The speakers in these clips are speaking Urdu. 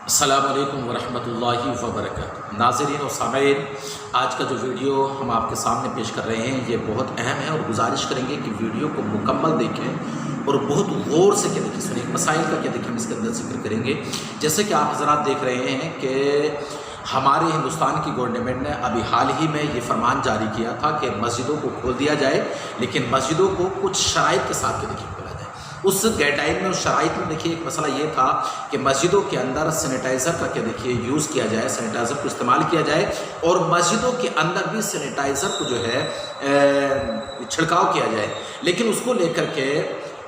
السلام علیکم ورحمۃ اللہ وبرکاتہ۔ ناظرین و سامعین، آج کا جو ویڈیو ہم آپ کے سامنے پیش کر رہے ہیں یہ بہت اہم ہے اور گزارش کریں گے کہ ویڈیو کو مکمل دیکھیں اور بہت غور سے دیکھیں سنیں۔ مسائل کا دیکھیں ہم اس کے اندر ذکر کریں گے۔ جیسے کہ آپ حضرات دیکھ رہے ہیں کہ ہمارے ہندوستان کی گورنمنٹ نے ابھی حال ہی میں یہ فرمان جاری کیا تھا کہ مسجدوں کو کھول دیا جائے، لیکن مسجدوں کو کچھ شرائط کے ساتھ کھولا جائے۔ اس گائیڈ لائن میں، اس شرائط میں دیکھیے ایک مسئلہ یہ تھا کہ مسجدوں کے اندر سینیٹائزر کا یوز کیا جائے، سینیٹائزر کو استعمال کیا جائے، اور مسجدوں کے اندر بھی سینیٹائزر کو چھڑکاؤ کیا جائے۔ لیکن اس کو لے کر کے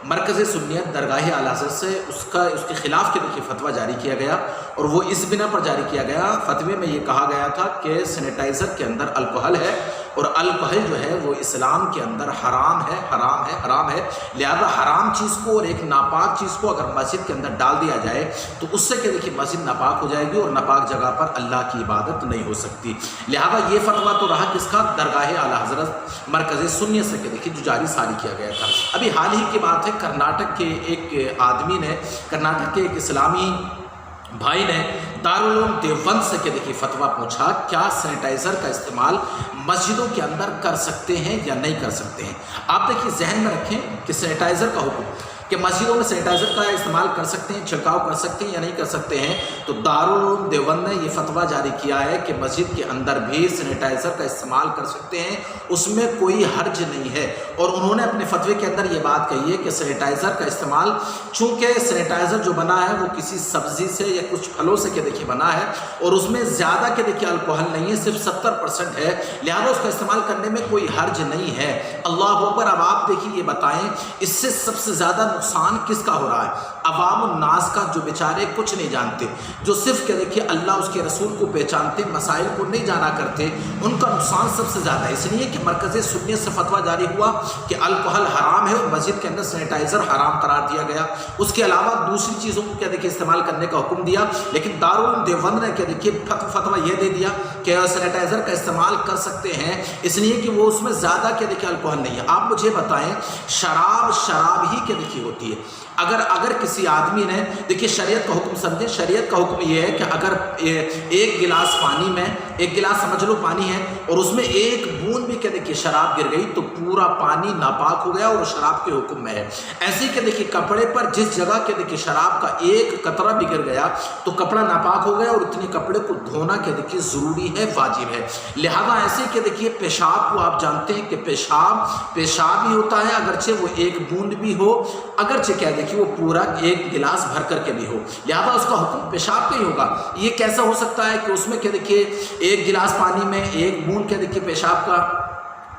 مرکز سنیت درگاہ اعلی حضرت سے اس کے خلاف فتویٰ جاری کیا گیا، اور وہ اس بنا پر جاری کیا گیا، فتوے میں یہ کہا گیا تھا کہ سینیٹائزر کے اندر الکحل ہے، اور الکحل جو ہے وہ اسلام کے اندر حرام ہے، لہذا حرام چیز کو اور ایک ناپاک چیز کو اگر مسجد کے اندر ڈال دیا جائے تو اس سے مسجد ناپاک ہو جائے گی، اور ناپاک جگہ پر اللہ کی عبادت نہیں ہو سکتی۔ لہذا یہ فتویٰ تو رہا کس کا؟ درگاہ اعلی حضرت مرکز سنیت سے جو جاری ساری کیا گیا تھا۔ ابھی حال ہی کی بات ہے، کرناٹک کے ایک آدمی نے، کرناٹک کے ایک اسلامی بھائی نے دارالعلوم دیوبند سے فتویٰ پوچھا، کیا سینیٹائزر کا استعمال مسجدوں کے اندر کر سکتے ہیں یا نہیں کر سکتے ہیں؟ آپ دیکھیے ذہن میں رکھیں کہ سینیٹائزر کا حکم کہ مسجدوں میں سینیٹائزر کا استعمال کر سکتے ہیں، چھڑکاؤ کر سکتے ہیں یا نہیں کر سکتے ہیں، تو دارالعلوم دیوبند نے یہ فتویٰ جاری کیا ہے کہ مسجد کے اندر بھی سینیٹائزر کا استعمال کر سکتے ہیں، اس میں کوئی حرج نہیں ہے۔ اور انہوں نے اپنے فتوے کے اندر یہ بات کہی ہے کہ سینیٹائزر کا استعمال، چونکہ سینیٹائزر جو بنا ہے وہ کسی سبزی سے یا کچھ پھلوں سے بنا ہے، اور اس میں زیادہ الکحل نہیں ہے، صرف 70% ہے، لہذا اس کا استعمال کرنے میں کوئی حرج نہیں ہے۔ اللہ اکبر۔ اب آپ دیکھیے، یہ بتائیں اس سے سب سے زیادہ نقصان کس کا ہو رہا ہے؟ عوام الناس کا، جو بیچارے کچھ نہیں جانتے، جو صرف اللہ اس کے رسول کو پہچانتے، مسائل کو نہیں جانا کرتے، ان کا نقصان سب سے زیادہ ہے۔ اس لیے کہ مرکز سنیت سے فتویٰ جاری ہوا کہ الکحل حرام ہے، اور مسجد کے اندر سینیٹائزر حرام قرار دیا گیا۔ اس کے علاوہ دوسری چیزوں کو استعمال کرنے کا حکم دیا، لیکن دارالعلوم دیوبند نے فتویٰ یہ دے دیا کہ سینیٹائزر کا استعمال کر سکتے ہیں، اس لیے کہ وہ اس میں زیادہ الکحل نہیں ہے۔ آپ مجھے بتائیں، شراب ہی ہوتی ہے، اگر کسی آدمی نے، دیکھیے شریعت کا حکم سمجھیں، شریعت کا حکم یہ ہے کہ اگر ایک گلاس پانی میں، ایک گلاس سمجھ لو پانی ہے، اور اس میں ایک بوند بھی شراب گر گئی تو پورا پانی ناپاک ہو گیا، اور شراب کے حکم میں ہے۔ ایسے کہ کپڑے پر جس جگہ شراب کا ایک قطرہ بھی گر گیا تو کپڑا ناپاک ہو گیا، اور اتنے کپڑے کو دھونا ضروری ہے، واجب ہے۔ لہذا ایسے کہ پیشاب کو آپ جانتے ہیں کہ پیشاب ہی ہوتا ہے، اگرچہ وہ ایک بوند بھی ہو، اگرچہ وہ پورا ایک گلاس بھر کر کے بھی ہو، لہذا اس کا حکم پیشاب کا ہی ہوگا۔ یہ کیسا ہو سکتا ہے کہ اس میں ایک گلاس پانی میں ایک بوند پیشاب کا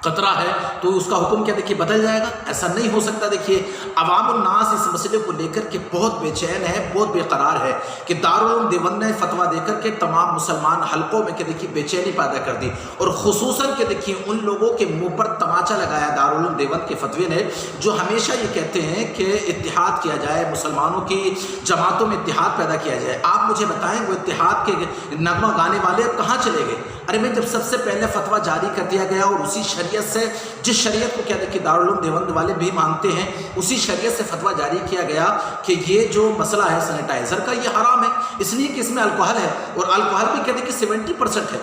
قطرہ ہے تو اس کا حکم بدل جائے گا؟ ایسا نہیں ہو سکتا۔ دیکھیے عوام الناس اس مسئلے کو لے کر کے بہت بے چین ہے، بہت بے قرار ہے، کہ دارالعلوم دیوبند نے فتویٰ دے کر کے تمام مسلمان حلقوں میں بے چینی پیدا کر دی، اور خصوصاً ان لوگوں کے منہ پر تماچا لگایا دارالعلوم دیوبند کے فتوے نے، جو ہمیشہ یہ کہتے ہیں کہ اتحاد کیا جائے، مسلمانوں کی جماعتوں میں اتحاد پیدا کیا جائے۔ آپ مجھے بتائیں، وہ اتحاد کے نغمہ گانے والے اب کہاں چلے گئے؟ ارے میں جب سب سے پہلے فتویٰ جاری کر دیا گیا، اور اسی شریعت سے، جس شریعت کو دارالعلوم دیوبند والے بھی مانتے ہیں، اسی شریعت سے فتویٰ جاری کیا گیا کہ یہ جو مسئلہ ہے سینیٹائزر کا، یہ حرام ہے، اس لیے کہ اس میں الکحل ہے، اور الکحل بھی 70% ہے۔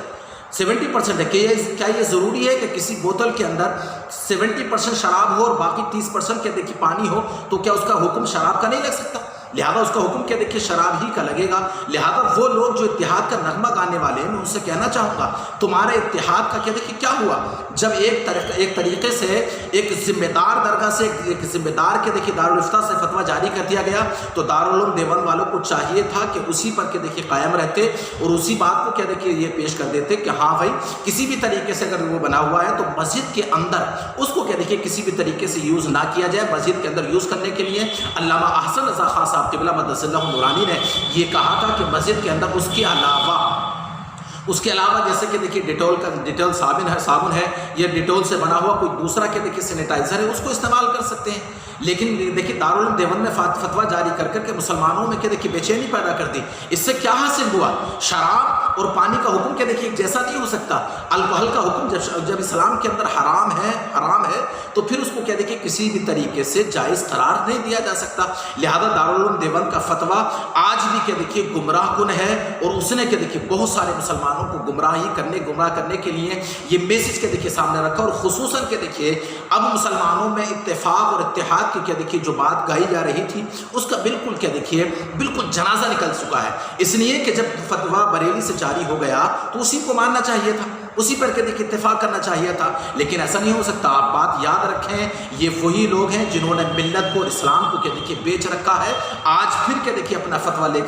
70% ہے کہ کیا یہ ضروری ہے کہ کسی بوتل کے اندر 70% شراب ہو اور باقی 30% پانی ہو، تو کیا اس کا حکم شراب کا نہیں لگ سکتا؟ لہذا اس کا حکم شراب ہی کا لگے گا۔ لہذا وہ لوگ جو اتحاد کا نغمہ گانے والے ہیں، میں ان سے کہنا چاہوں گا، تمہارے اتحاد کا کیا ہوا؟ جب ایک طریقے سے ایک ذمہ دار درگاہ سے، ایک ذمہ دار دارالفتہ سے فتویٰ جاری کر دیا گیا، تو دارالعلوم دیوبند والوں کو چاہیے تھا کہ اسی پر قائم رہتے، اور اسی بات کو یہ پیش کر دیتے کہ ہاں بھائی، کسی بھی طریقے سے اگر وہ بنا ہوا ہے تو مسجد کے اندر اس کو کسی بھی طریقے سے یوز نہ کیا جائے۔ مسجد کے اندر یوز کرنے کے لیے علامہ احسن رضا خان صاحب قبلہ مدث اللہ نورانی نے یہ کہا تھا کہ مسجد کے اندر اس کے علاوہ جیسے کہ ڈیٹول صابن ہے، یا ڈیٹول سے بنا ہوا کوئی دوسرا سینیٹائزر ہے، اس کو استعمال کر سکتے ہیں۔ لیکن دیکھیے دارالعلوم دیوبند نے فتویٰ جاری کر کے مسلمانوں میں بے چینی پیدا کر دی۔ اس سے کیا حاصل ہوا؟ شراب اور پانی کا حکم کہ دیکھیے ایک جیسا نہیں ہو سکتا. الکحل کا حکم جب اسلام کے اندر حرام ہے تو پھر اس کو کیا دیکھیے کسی بھی طریقے سے جائز قرار نہیں دیا جا سکتا. لہذا دارالعلوم دیوبند کا فتویٰ آج بھی کیا دیکھیے گمراہ کن ہے، اور اس نے کیا دیکھیے بہت سارے مسلمانوں کو گمراہ کرنے کے لیے یہ میسج کے دیکھیے سامنے رکھا. اور خصوصاً کہ دیکھیے اب مسلمانوں میں اتفاق اور اتحاد کی کیا دیکھیے جو بات گائی جا رہی تھی اس کا بالکل کیا دیکھیے بالکل جنازہ نکل چکا ہے. اس لیے کہ جب فتویٰ بریلی سے جاری ہو گیا تو اسی کو ماننا چاہیے تھا، اسی پر کہ دیکھیے اتفاق کرنا چاہیے تھا. لیکن ایسا نہیں ہو سکتا. آپ بات یاد رکھیں، یہ وہی لوگ ہیں جنہوں نے ملت کو اور اسلام کو کہ دیکھیے بیچ رکھا ہے. آج پھر کہ دیکھیے اپنا فتویٰ لے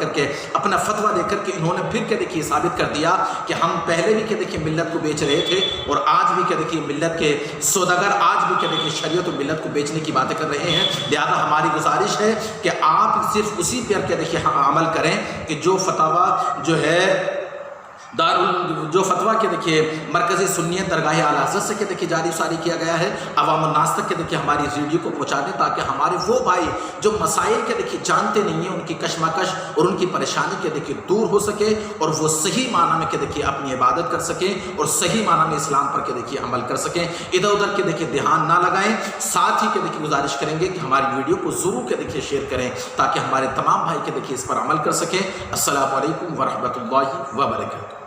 کر کے انہوں نے پھر کہ دیکھیے ثابت کر دیا کہ ہم پہلے بھی کہ دیکھیے ملت کو بیچ رہے تھے، اور آج بھی کہ دیکھیے ملت کے سوداگر آج بھی کہ دیکھیے شریعت و ملت کو بیچنے کی باتیں کر رہے ہیں. لہذا ہماری گزارش ہے کہ آپ صرف اسی پر کہ دیکھیے عمل کریں کہ جو فتویٰ جو ہے جو فتویٰ کے دیکھیے مرکزی سنیت درگاہ اعلیٰ حضرت سے کہ دیکھیے جاری ساری کیا گیا ہے، عوام الناس تک کہ دیکھیے ہماری اس ویڈیو کو پہنچا دیں، تاکہ ہمارے وہ بھائی جو مسائل کے دیکھیے جانتے نہیں ہیں ان کی کشمکش اور ان کی پریشانی کے دیکھیے دور ہو سکے، اور وہ صحیح معنی میں کہ دیکھیے اپنی عبادت کر سکیں اور صحیح معنی میں اسلام پر کہ دیکھیے عمل کر سکیں. ادھر ادھر کے دیکھیے دھیان نہ لگائیں. ساتھ ہی کہ دیکھیے گزارش کریں گے کہ ہماری ویڈیو کو ضرور کہ دیکھیے شیئر کریں تاکہ ہمارے تمام بھائی کہ دیکھیے اس پر عمل کر سکیں. السلام علیکم ورحمۃ اللہ وبرکاتہ.